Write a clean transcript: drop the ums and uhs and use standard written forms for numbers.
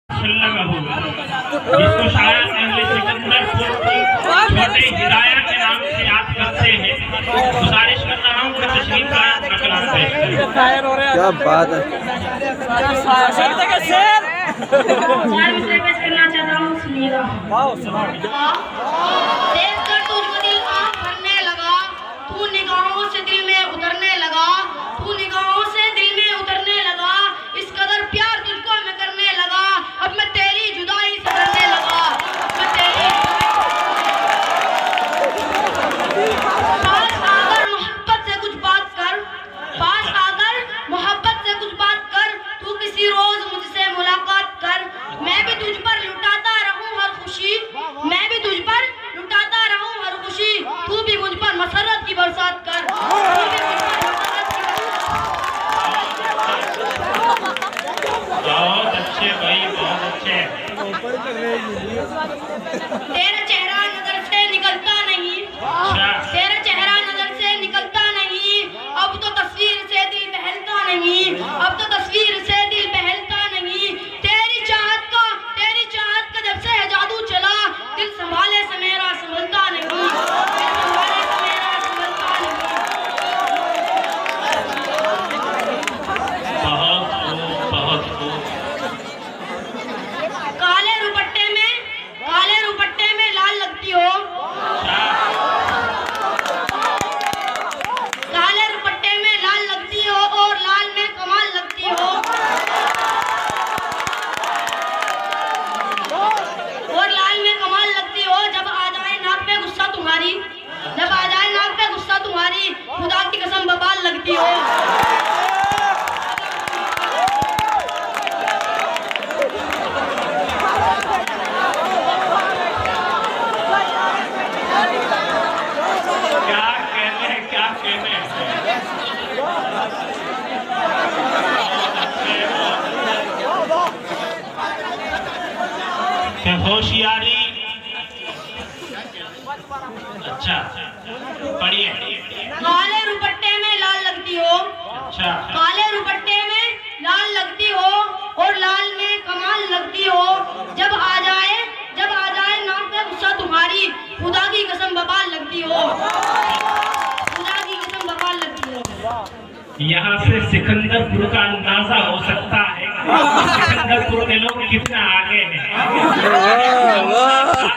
लगा हुआ जिसको शायद अहले सिकंदरपुर छोटे हिदाया के नाम से याद करते हैं। गुजारिश कर रहा हूँ कि तशरीफ लाएं, अपना कलाम पेश करें। क्या बात है। पेश करना चाहता हूँ, सुनिएगा। देखकर तुझको दिल आँख भरने लगा, तू निगाहों से दिल में उतरने लगा, तू निगाहों से दिल में उतरने लगा, इस कदर प्यार तुझको मैं करने लगा, अब मैं तेरी जुदाई से डरने लगा, मैं तेरी पास आकर मोहब्बत से कुछ बात कर, पास आकर मोहब्बत से कुछ बात कर, तू किसी रोज मुझसे मुलाकात कर, मैं भी तुझ पर लुटाता रहूं हर खुशी, मैं भी तुझ पर लुटाता रहूं हर खुशी, तू भी मुझ पर मसरत की बरसात कर, तू भी मुझ पर मसरत की बहुत अच्छे भाई, बहुत अच्छे। तेरा चेहरा नजर से निकलता नहीं, तेरा चेहरा नजर से निकलता नहीं, अब तो तस्वीर से दिल बहलता नहीं, अब तो तस्वीर से दिल बहलता नहीं, तेरी चाहत का जब से है जादू चला, दिल संभाले से मेरा संभलता नहीं, दिल संभाले से मेरा संभलता नहीं। बहुत खूब। काले रुपट्टे में लाल लगती हो, काले रुपट्टे में लाल लगती हो और लाल में कमाल लगती हो, और लाल में कमाल लगती हो, जब आ जाए नाक पे गुस्सा तुम्हारी, जब आ जाए नाक पे गुस्सा तुम्हारी, खुदा की कसम बबाल लगती हो। क्या कहने होशियारी। अच्छा पढ़िए। काले रुपट्टे में लाल लगती हो, अच्छा, काले रुपट्टे में लाल लगती हो और लाल में कमाल लगती हो, जब आ जाए नाक पे गुस्सा तुम्हारी, खुदा की कसम बबाल लगती हो, खुदा की कसम बबाल लगती हो। यहाँ से सिकंदरपुर का अंदाजा हो सकता है सिकंदरपुर के लोग कितना आगे हैं।